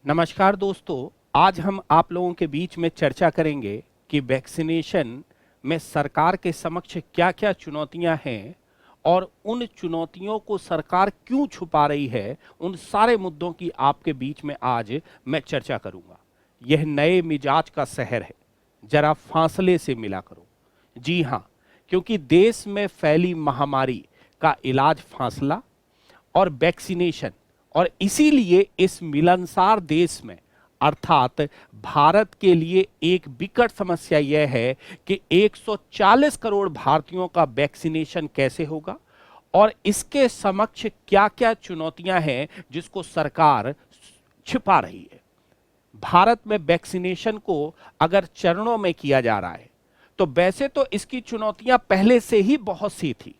नमस्कार दोस्तों, आज हम आप लोगों के बीच में चर्चा करेंगे कि वैक्सीनेशन में सरकार के समक्ष क्या-क्या चुनौतियां हैं और उन चुनौतियों को सरकार क्यों छुपा रही है। उन सारे मुद्दों की आपके बीच में आज मैं चर्चा करूंगा। यह नए मिजाज का शहर है, जरा फासले से मिला करो। जी हाँ, क्योंकि देश में फैली महामारी का इलाज फासला और वैक्सीनेशन, और इसीलिए इस मिलनसार देश में अर्थात भारत के लिए एक विकट समस्या यह है कि 140 करोड़ भारतीयों का वैक्सीनेशन कैसे होगा और इसके समक्ष क्या-क्या चुनौतियां हैं जिसको सरकार छिपा रही है। भारत में वैक्सीनेशन को अगर चरणों में किया जा रहा है तो वैसे तो इसकी चुनौतियां पहले से ही बहुत सी थी।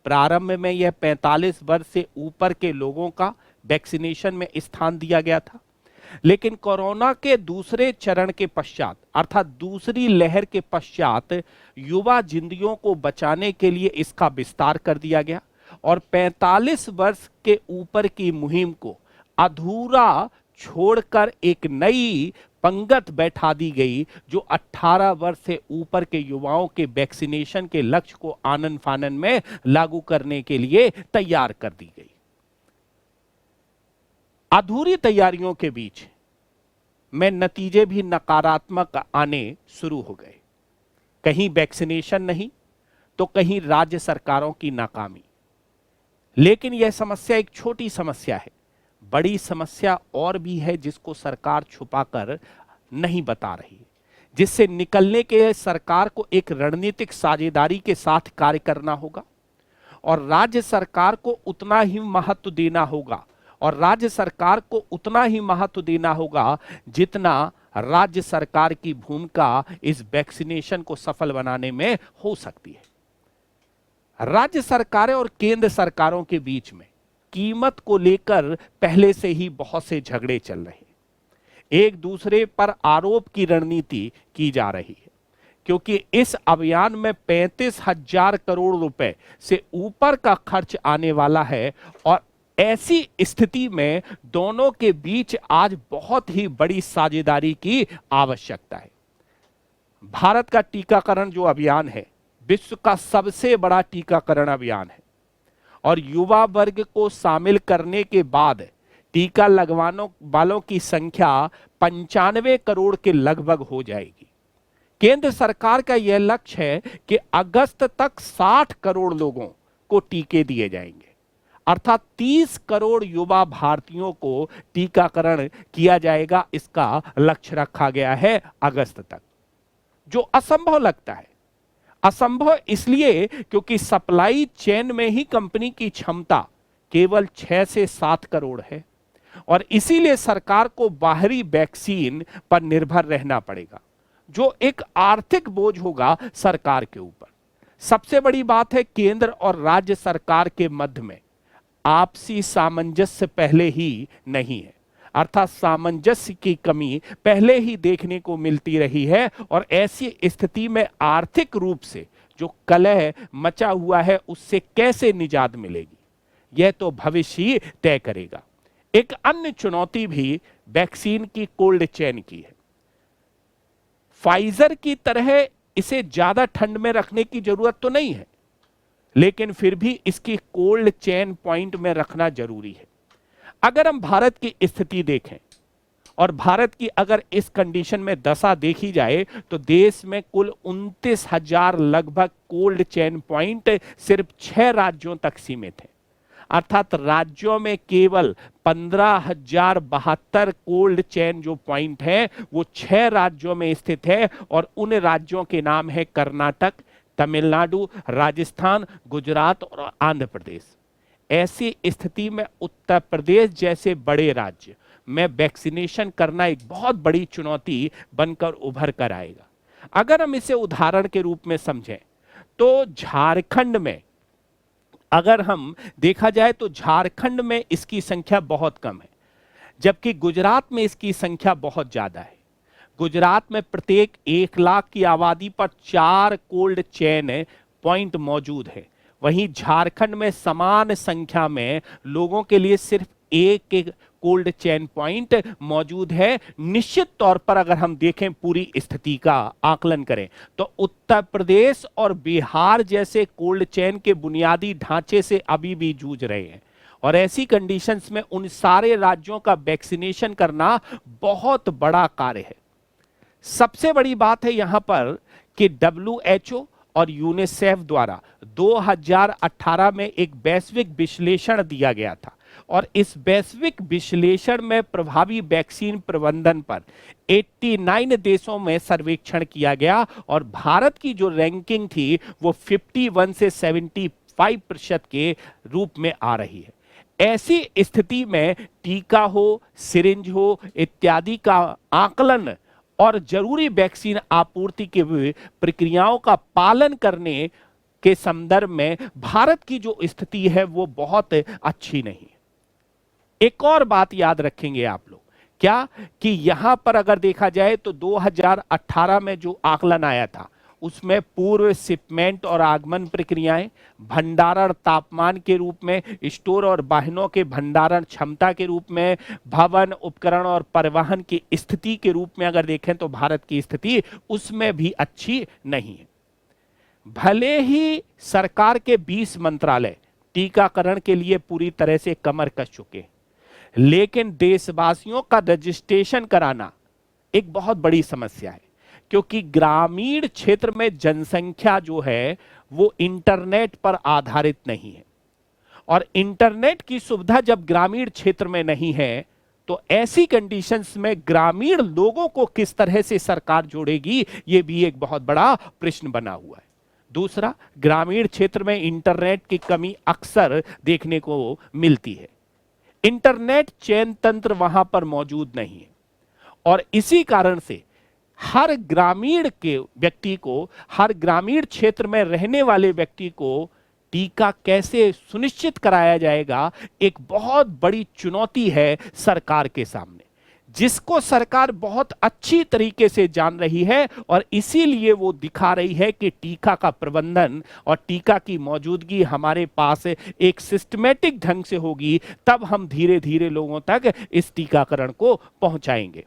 प्रारंभ में यह 45 वर्ष से ऊपर के लोगों का वैक्सीनेशन में स्थान दिया गया था, लेकिन कोरोना के दूसरे चरण के पश्चात अर्थात दूसरी लहर के पश्चात युवा जिंदगियों को बचाने के लिए इसका विस्तार कर दिया गया और 45 वर्ष के ऊपर की मुहिम को अधूरा छोड़कर एक नई पंगत बैठा दी गई जो 18 वर्ष से ऊपर के युवाओं के वैक्सीनेशन के लक्ष्य को आनन फानन में लागू करने के लिए तैयार कर दी गई। अधूरी तैयारियों के बीच में नतीजे भी नकारात्मक आने शुरू हो गए। कहीं वैक्सीनेशन नहीं तो कहीं राज्य सरकारों की नाकामी। लेकिन यह समस्या एक छोटी समस्या है, बड़ी समस्या और भी है जिसको सरकार छुपाकर नहीं बता रही है, जिससे निकलने के लिए सरकार को एक रणनीतिक साझेदारी के साथ कार्य करना होगा और राज्य सरकार को उतना ही महत्व देना होगा जितना राज्य सरकार की भूमिका इस वैक्सीनेशन को सफल बनाने में हो सकती है। राज्य सरकारें और केंद्र सरकारों के बीच में कीमत को लेकर पहले से ही बहुत से झगड़े चल रहे हैं। एक दूसरे पर आरोप की रणनीति की जा रही है, क्योंकि इस अभियान में 35,000 करोड़ रुपए से ऊपर का खर्च आने वाला है और ऐसी स्थिति में दोनों के बीच आज बहुत ही बड़ी साझेदारी की आवश्यकता है। भारत का टीकाकरण जो अभियान है, विश्व का सबसे बड़ा टीकाकरण अभियान है और युवा वर्ग को शामिल करने के बाद टीका लगवाने वालों की संख्या 95 करोड़ के लगभग हो जाएगी। केंद्र सरकार का यह लक्ष्य है कि अगस्त तक 60 करोड़ लोगों को टीके दिए जाएंगे, अर्थात 30 करोड़ युवा भारतीयों को टीकाकरण किया जाएगा। इसका लक्ष्य रखा गया है अगस्त तक, जो असंभव लगता है। असंभव इसलिए क्योंकि सप्लाई चेन में ही कंपनी की क्षमता केवल 6 से 7 करोड़ है और इसीलिए सरकार को बाहरी वैक्सीन पर निर्भर रहना पड़ेगा, जो एक आर्थिक बोझ होगा सरकार के ऊपर। सबसे बड़ी बात है, केंद्र और राज्य सरकार के मध्य में आपसी सामंजस्य पहले ही नहीं है, अर्थात सामंजस्य की कमी पहले ही देखने को मिलती रही है और ऐसी स्थिति में आर्थिक रूप से जो कलह मचा हुआ है उससे कैसे निजात मिलेगी, यह तो भविष्य ही तय करेगा। एक अन्य चुनौती भी वैक्सीन की कोल्ड चेन की है। फाइजर की तरह इसे ज्यादा ठंड में रखने की जरूरत तो नहीं है, लेकिन फिर भी इसकी कोल्ड चेन पॉइंट में रखना जरूरी है। अगर हम भारत की स्थिति देखें और भारत की अगर इस कंडीशन में दशा देखी जाए तो देश में कुल 29,000 लगभग कोल्ड चेन पॉइंट सिर्फ 6 राज्यों तक सीमित है, अर्थात राज्यों में केवल 15,072 कोल्ड चेन जो पॉइंट है वो 6 राज्यों में स्थित है और उन राज्यों के नाम है कर्नाटक, तमिलनाडु, राजस्थान, गुजरात और आंध्र प्रदेश। ऐसी स्थिति में उत्तर प्रदेश जैसे बड़े राज्य में वैक्सीनेशन करना एक बहुत बड़ी चुनौती बनकर उभर कर आएगा। अगर हम इसे उदाहरण के रूप में समझें तो झारखंड में अगर हम देखा जाए तो झारखंड में इसकी संख्या बहुत कम है, जबकि गुजरात में इसकी संख्या बहुत ज्यादा है। गुजरात में प्रत्येक 1 लाख की आबादी पर 4 कोल्ड चेन पॉइंट मौजूद है, वहीं झारखंड में समान संख्या में लोगों के लिए सिर्फ एक कोल्ड चेन पॉइंट मौजूद है। निश्चित तौर पर अगर हम देखें पूरी स्थिति का आकलन करें तो उत्तर प्रदेश और बिहार जैसे कोल्ड चेन के बुनियादी ढांचे से अभी भी जूझ रहे हैं, और ऐसी कंडीशंस में उन सारे राज्यों का वैक्सीनेशन करना बहुत बड़ा कार्य है। सबसे बड़ी बात है यहां पर कि WHO और यूनिसेफ द्वारा 2018 में एक वैश्विक विश्लेषण दिया गया था, और इस वैश्विक विश्लेषण में प्रभावी वैक्सीन प्रबंधन पर 89 देशों में सर्वेक्षण किया गया, और भारत की जो रैंकिंग थी वो 51 से 75% के रूप में आ रही है। ऐसी स्थिति में टीका हो, सिरिंज हो इत्यादि का आकलन और जरूरी वैक्सीन आपूर्ति के प्रक्रियाओं का पालन करने के संदर्भ में भारत की जो स्थिति है वो बहुत अच्छी नहीं है। एक और बात याद रखेंगे आप लोग, क्या कि यहां पर अगर देखा जाए तो 2018 में जो आकलन आया था उसमें पूर्व शिपमेंट और आगमन प्रक्रियाएं, भंडारण तापमान के रूप में, स्टोर और वाहनों के भंडारण क्षमता के रूप में, भवन उपकरण और परिवहन की स्थिति के रूप में अगर देखें तो भारत की स्थिति उसमें भी अच्छी नहीं है। भले ही सरकार के 20 मंत्रालय टीकाकरण के लिए पूरी तरह से कमर कस चुके, लेकिन देशवासियों का रजिस्ट्रेशन कराना एक बहुत बड़ी समस्या है, क्योंकि ग्रामीण क्षेत्र में जनसंख्या जो है वो इंटरनेट पर आधारित नहीं है, और इंटरनेट की सुविधा जब ग्रामीण क्षेत्र में नहीं है तो ऐसी कंडीशंस में ग्रामीण लोगों को किस तरह से सरकार जोड़ेगी, ये भी एक बहुत बड़ा प्रश्न बना हुआ है। दूसरा, ग्रामीण क्षेत्र में इंटरनेट की कमी अक्सर देखने को मिलती है। इंटरनेट चयन तंत्र वहां पर मौजूद नहीं है, और इसी कारण से हर ग्रामीण के व्यक्ति को, हर ग्रामीण क्षेत्र में रहने वाले व्यक्ति को टीका कैसे सुनिश्चित कराया जाएगा, एक बहुत बड़ी चुनौती है सरकार के सामने, जिसको सरकार बहुत अच्छी तरीके से जान रही है, और इसीलिए वो दिखा रही है कि टीका का प्रबंधन और टीका की मौजूदगी हमारे पास एक सिस्टमेटिक ढंग से होगी, तब हम धीरे धीरे लोगों तक इस टीकाकरण को पहुंचाएंगे।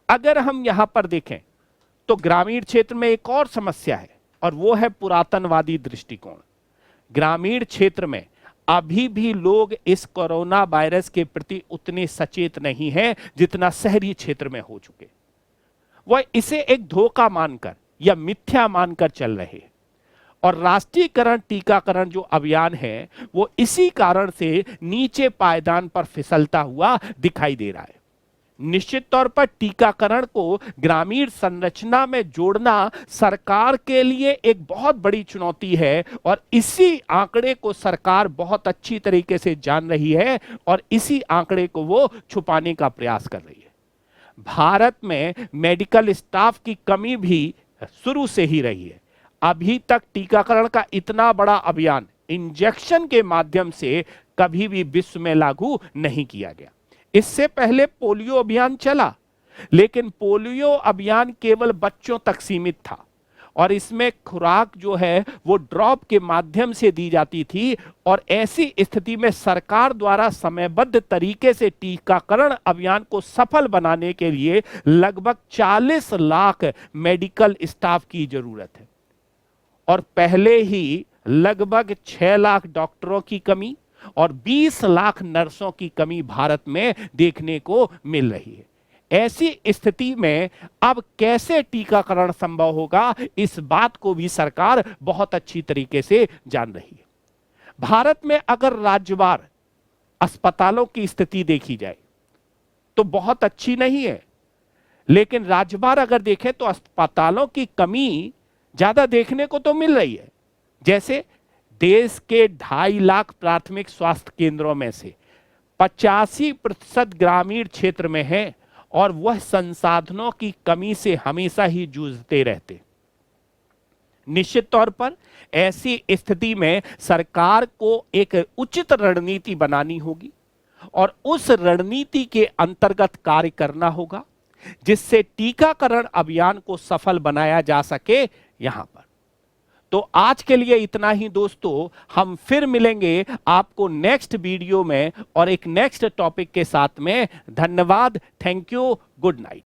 अगर हम यहां पर देखें तो ग्रामीण क्षेत्र में एक और समस्या है, और वो है पुरातनवादी दृष्टिकोण। ग्रामीण क्षेत्र में अभी भी लोग इस कोरोना वायरस के प्रति उतने सचेत नहीं हैं जितना शहरी क्षेत्र में हो चुके। वह इसे एक धोखा मानकर या मिथ्या मानकर चल रहे हैं, और राष्ट्रीयकरण टीकाकरण जो अभियान है वो इसी कारण से नीचे पायदान पर फिसलता हुआ दिखाई दे रहा है। निश्चित तौर पर टीकाकरण को ग्रामीण संरचना में जोड़ना सरकार के लिए एक बहुत बड़ी चुनौती है, और इसी आंकड़े को सरकार बहुत अच्छी तरीके से जान रही है, और इसी आंकड़े को वो छुपाने का प्रयास कर रही है। भारत में मेडिकल स्टाफ की कमी भी शुरू से ही रही है। अभी तक टीकाकरण का इतना बड़ा अभियान इंजेक्शन के माध्यम से कभी भी विश्व में लागू नहीं किया गया। इससे पहले पोलियो अभियान चला, लेकिन पोलियो अभियान केवल बच्चों तक सीमित था, और इसमें खुराक जो है वो ड्रॉप के माध्यम से दी जाती थी, और ऐसी स्थिति में सरकार द्वारा समयबद्ध तरीके से टीकाकरण अभियान को सफल बनाने के लिए लगभग 40 लाख मेडिकल स्टाफ की जरूरत है, और पहले ही लगभग 6 लाख डॉक्टरों की कमी और 20 लाख नर्सों की कमी भारत में देखने को मिल रही है। ऐसी स्थिति में अब कैसे टीकाकरण संभव होगा, इस बात को भी सरकार बहुत अच्छी तरीके से जान रही है। भारत में अगर राज्यवार अस्पतालों की स्थिति देखी जाए तो बहुत अच्छी नहीं है, लेकिन राज्यवार अगर देखें तो अस्पतालों की कमी ज्यादा देखने को तो मिल रही है। जैसे देश के 2.5 लाख प्राथमिक स्वास्थ्य केंद्रों में से 85% ग्रामीण क्षेत्र में है, और वह संसाधनों की कमी से हमेशा ही जूझते रहते। निश्चित तौर पर ऐसी स्थिति में सरकार को एक उचित रणनीति बनानी होगी, और उस रणनीति के अंतर्गत कार्य करना होगा, जिससे टीकाकरण अभियान को सफल बनाया जा सके। यहां पर तो आज के लिए इतना ही दोस्तों, हम फिर मिलेंगे आपको नेक्स्ट वीडियो में और एक नेक्स्ट टॉपिक के साथ में। धन्यवाद, थैंक यू, गुड नाइट।